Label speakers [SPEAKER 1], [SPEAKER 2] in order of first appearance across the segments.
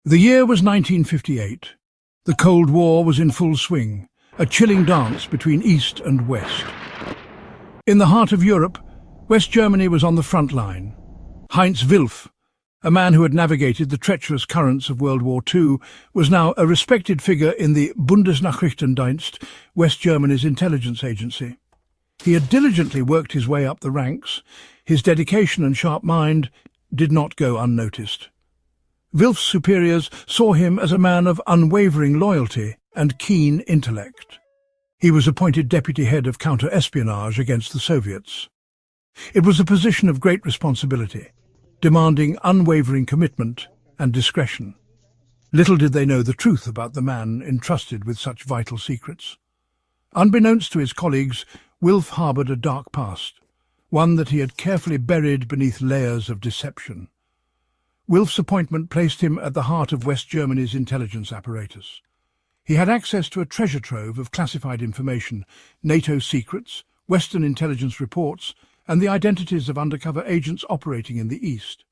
[SPEAKER 1] The year was 1958. The Cold War was in full swing, a chilling dance between East and West. In the heart of Europe, West Germany was on the front line. Heinz Wilf, a man who had navigated the treacherous currents of World War II, was now a respected figure in the Bundesnachrichtendienst, West Germany's intelligence agency. He had diligently worked his way up the ranks. His dedication and sharp mind did not go unnoticed. Wilf's superiors saw him as a man of unwavering loyalty and keen intellect. He was appointed deputy head of counter-espionage against the Soviets. It was a position of great responsibility, demanding unwavering commitment and discretion. Little did they know the truth about the man entrusted with such vital secrets. Unbeknownst to his colleagues, Wilf harboured a dark past, one that he had carefully buried beneath layers of deception. Wilf's appointment placed him at the heart of West Germany's intelligence apparatus. He had access to a treasure trove of classified information, NATO secrets, Western intelligence reports, and the identities of undercover agents operating in the East.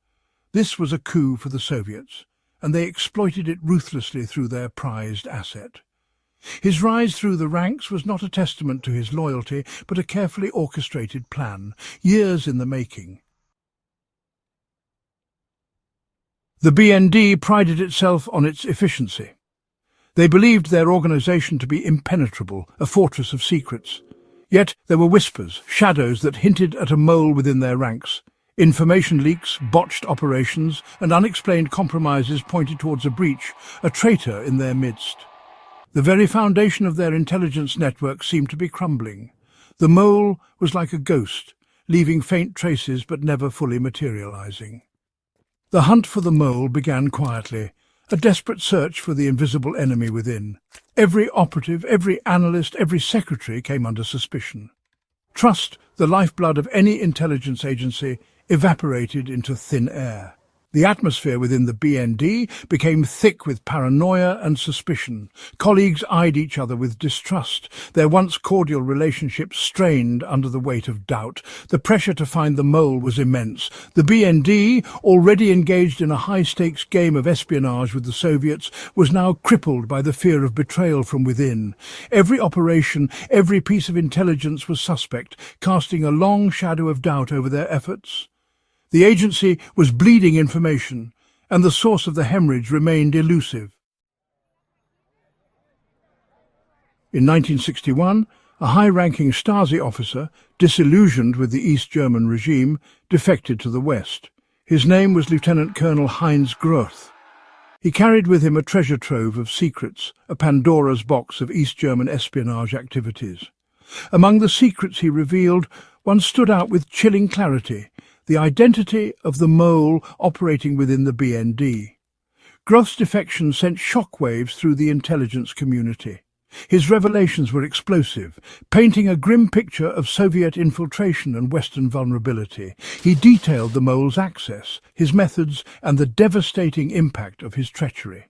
[SPEAKER 1] This was a coup for the Soviets, and they exploited it ruthlessly through their prized asset. His rise through the ranks was not a testament to his loyalty, but a carefully orchestrated plan, years in the making. The BND prided itself on its efficiency. They believed their organization to be impenetrable, a fortress of secrets. Yet there were whispers, shadows that hinted at a mole within their ranks. Information leaks, botched operations, and unexplained compromises pointed towards a breach, a traitor in their midst. The very foundation of their intelligence network seemed to be crumbling. The mole was like a ghost, leaving faint traces but never fully materializing. The hunt for the mole began quietly, a desperate search for the invisible enemy within. Every operative, every analyst, every secretary came under suspicion. Trust, the lifeblood of any intelligence agency, evaporated into thin air. The atmosphere within the BND became thick with paranoia and suspicion. Colleagues eyed each other with distrust, their once cordial relationships strained under the weight of doubt. The pressure to find the mole was immense. The BND, already engaged in a high-stakes game of espionage with the Soviets, was now crippled by the fear of betrayal from within. Every operation, every piece of intelligence was suspect, casting a long shadow of doubt over their efforts. The agency was bleeding information, and the source of the hemorrhage remained elusive. In 1961, a high-ranking Stasi officer, disillusioned with the East German regime, defected to the West. His name was Lieutenant Colonel Heinz. He carried with him a treasure trove of secrets, a Pandora's box of East German espionage activities. Among the secrets he revealed, one stood out with chilling clarity: the identity of the mole operating within the BND. Groth's defection sent shockwaves through the intelligence community. His revelations were explosive, painting a grim picture of Soviet infiltration and Western vulnerability. He detailed the mole's access, his methods, and the devastating impact of his treachery.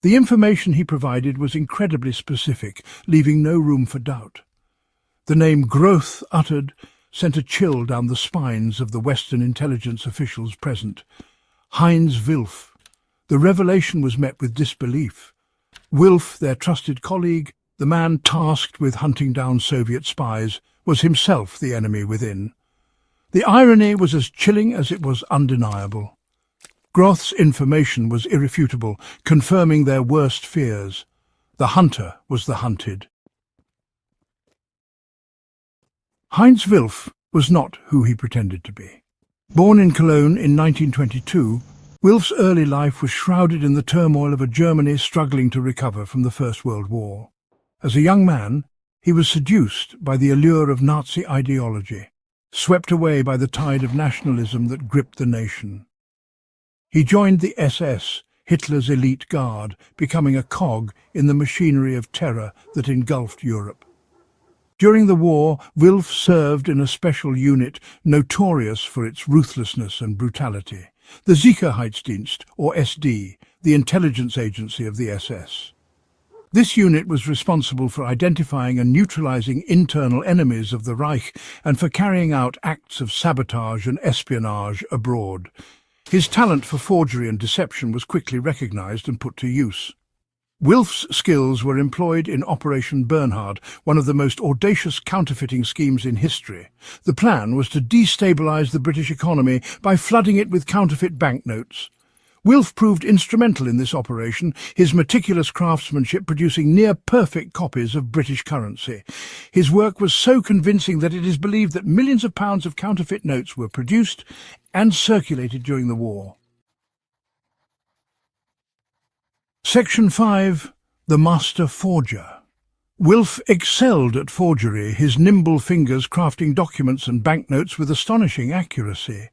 [SPEAKER 1] The information he provided was incredibly specific, leaving no room for doubt. The name Groth uttered sent a chill down the spines of the Western intelligence officials present. Heinz Wilf. The revelation was met with disbelief. Wilf, their trusted colleague, the man tasked with hunting down Soviet spies, was himself the enemy within. The irony was as chilling as it was undeniable. Groth's information was irrefutable, confirming their worst fears. The hunter was the hunted. Heinz Wilf was not who he pretended to be. Born in Cologne in 1922, Wilf's early life was shrouded in the turmoil of a Germany struggling to recover from the First World War. As a young man, he was seduced by the allure of Nazi ideology, swept away by the tide of nationalism that gripped the nation. He joined the SS, Hitler's elite guard, becoming a cog in the machinery of terror that engulfed Europe. During the war, Wilf served in a special unit notorious for its ruthlessness and brutality, the Sicherheitsdienst, or SD, the intelligence agency of the SS. This unit was responsible for identifying and neutralizing internal enemies of the Reich and for carrying out acts of sabotage and espionage abroad. His talent for forgery and deception was quickly recognized and put to use. Wilf's skills were employed in Operation Bernhard, one of the most audacious counterfeiting schemes in history. The plan was to destabilize the British economy by flooding it with counterfeit banknotes. Wilf proved instrumental in this operation, his meticulous craftsmanship producing near-perfect copies of British currency. His work was so convincing that it is believed that millions of pounds of counterfeit notes were produced and circulated during the war. Section 5. The Master Forger. Wilf excelled at forgery, his nimble fingers crafting documents and banknotes with astonishing accuracy.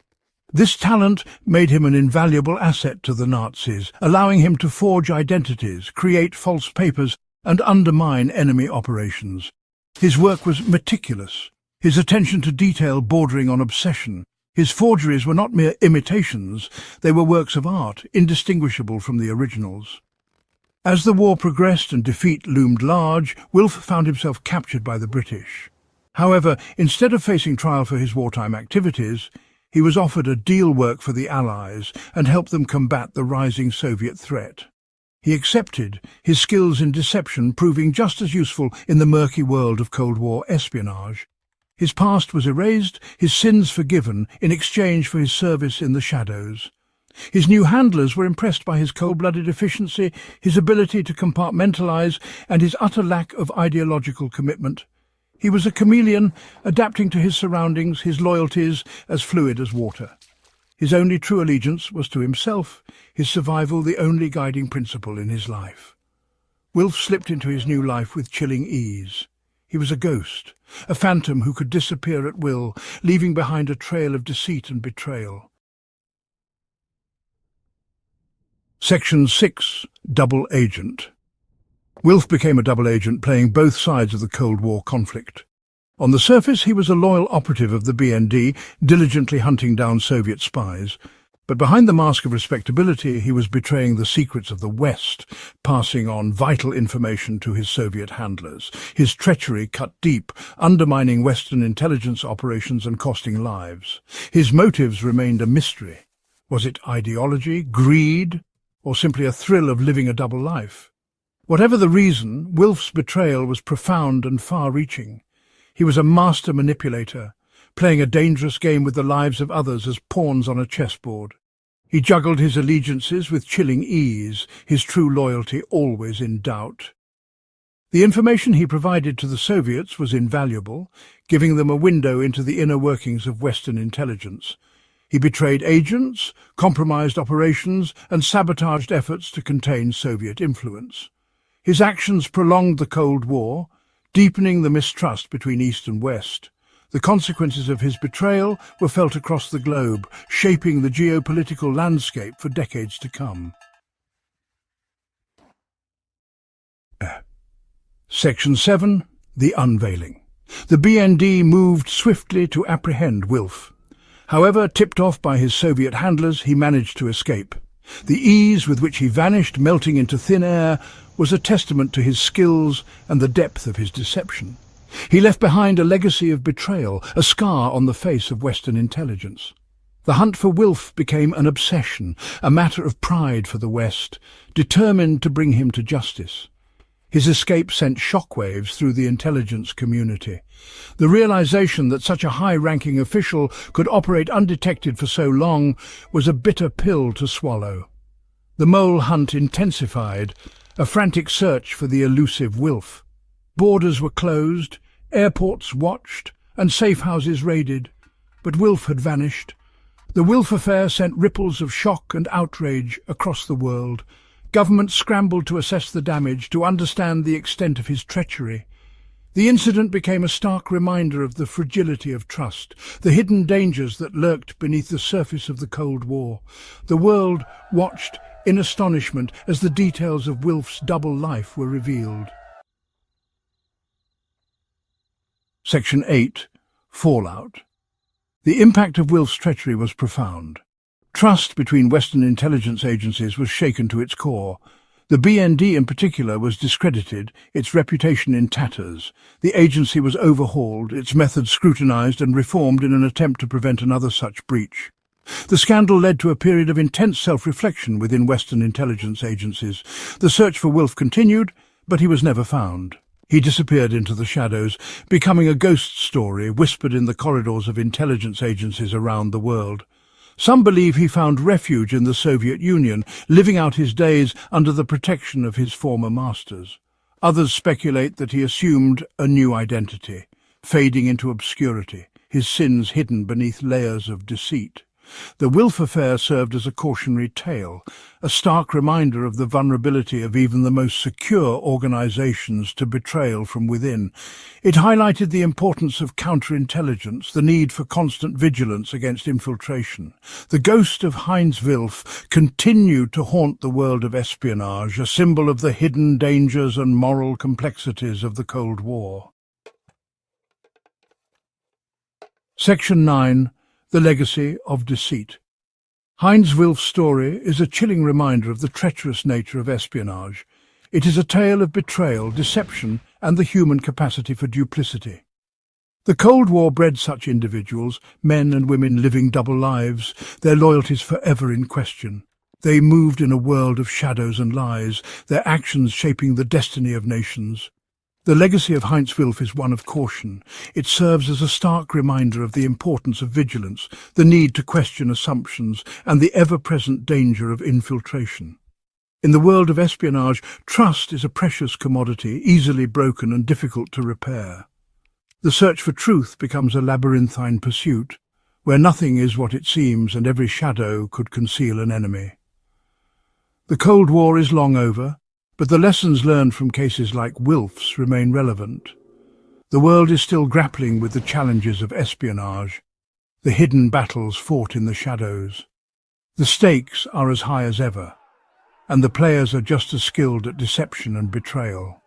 [SPEAKER 1] This talent made him an invaluable asset to the Nazis, allowing him to forge identities, create false papers, and undermine enemy operations. His work was meticulous, his attention to detail bordering on obsession. His forgeries were not mere imitations, they were works of art, indistinguishable from the originals. As the war progressed and defeat loomed large, Wilf found himself captured by the British. However, instead of facing trial for his wartime activities, he was offered a deal work for the Allies and help them combat the rising Soviet threat. He accepted, his skills in deception proving just as useful in the murky world of Cold War espionage. His past was erased, his sins forgiven in exchange for his service in the shadows. His new handlers were impressed by his cold-blooded efficiency, his ability to compartmentalize, and his utter lack of ideological commitment. He was a chameleon, adapting to his surroundings, his loyalties as fluid as water. His only true allegiance was to himself, his survival the only guiding principle in his life. Wilf slipped into his new life with chilling ease. He was a ghost, a phantom who could disappear at will, leaving behind a trail of deceit and betrayal. Section 6. Double Agent. Wilf became a double agent, playing both sides of the Cold War conflict. On the surface, he was a loyal operative of the BND, diligently hunting down Soviet spies. But behind the mask of respectability, he was betraying the secrets of the West, passing on vital information to his Soviet handlers. His treachery cut deep, undermining Western intelligence operations and costing lives. His motives remained a mystery. Was it ideology, greed, or simply a thrill of living a double life? Whatever the reason, Wilf's betrayal was profound and far-reaching. He was a master manipulator, playing a dangerous game with the lives of others as pawns on a chessboard. He juggled his allegiances with chilling ease, his true loyalty always in doubt. The information he provided to the Soviets was invaluable, giving them a window into the inner workings of Western intelligence. He betrayed agents, compromised operations, and sabotaged efforts to contain Soviet influence. His actions prolonged the Cold War, deepening the mistrust between East and West. The consequences of his betrayal were felt across the globe, shaping the geopolitical landscape for decades to come. Section 7. The Unveiling. The BND moved swiftly to apprehend Wilf. However, tipped off by his Soviet handlers, he managed to escape. The ease with which he vanished, melting into thin air, was a testament to his skills and the depth of his deception. He left behind a legacy of betrayal, a scar on the face of Western intelligence. The hunt for Wilf became an obsession, a matter of pride for the West, determined to bring him to justice. His escape sent shockwaves through the intelligence community. The realization that such a high-ranking official could operate undetected for so long was a bitter pill to swallow. The mole hunt intensified, a frantic search for the elusive Wilf. Borders were closed, airports watched, and safe houses raided, but Wilf had vanished. The Wilf affair sent ripples of shock and outrage across the world. Governments scrambled to assess the damage, to understand the extent of his treachery. The incident became a stark reminder of the fragility of trust, the hidden dangers that lurked beneath the surface of the Cold War. The world watched in astonishment as the details of Wilf's double life were revealed. Section 8. Fallout. The impact of Wilf's treachery was profound. Trust between Western intelligence agencies was shaken to its core. The BND in particular was discredited, its reputation in tatters. The agency was overhauled, its methods scrutinized and reformed in an attempt to prevent another such breach. The scandal led to a period of intense self-reflection within Western intelligence agencies. The search for Wilf continued, but he was never found. He disappeared into the shadows, becoming a ghost story whispered in the corridors of intelligence agencies around the world. Some believe he found refuge in the Soviet Union, living out his days under the protection of his former masters. Others speculate that he assumed a new identity, fading into obscurity, his sins hidden beneath layers of deceit. The Wilf affair served as a cautionary tale, a stark reminder of the vulnerability of even the most secure organizations to betrayal from within. It highlighted the importance of counterintelligence, the need for constant vigilance against infiltration. The ghost of Heinz Wilf continued to haunt the world of espionage, a symbol of the hidden dangers and moral complexities of the Cold War. Section 9. The Legacy of Deceit. Heinz Wilf's story is a chilling reminder of the treacherous nature of espionage. It is a tale of betrayal, deception, and the human capacity for duplicity. The Cold War bred such individuals, men and women living double lives, their loyalties forever in question. They moved in a world of shadows and lies, their actions shaping the destiny of nations. The legacy of Heinz Wilf is one of caution. It serves as a stark reminder of the importance of vigilance, the need to question assumptions, and the ever-present danger of infiltration. In the world of espionage, trust is a precious commodity, easily broken and difficult to repair. The search for truth becomes a labyrinthine pursuit, where nothing is what it seems and every shadow could conceal an enemy. The Cold War is long over, but the lessons learned from cases like Wilf's remain relevant. The world is still grappling with the challenges of espionage, the hidden battles fought in the shadows. The stakes are as high as ever, and the players are just as skilled at deception and betrayal.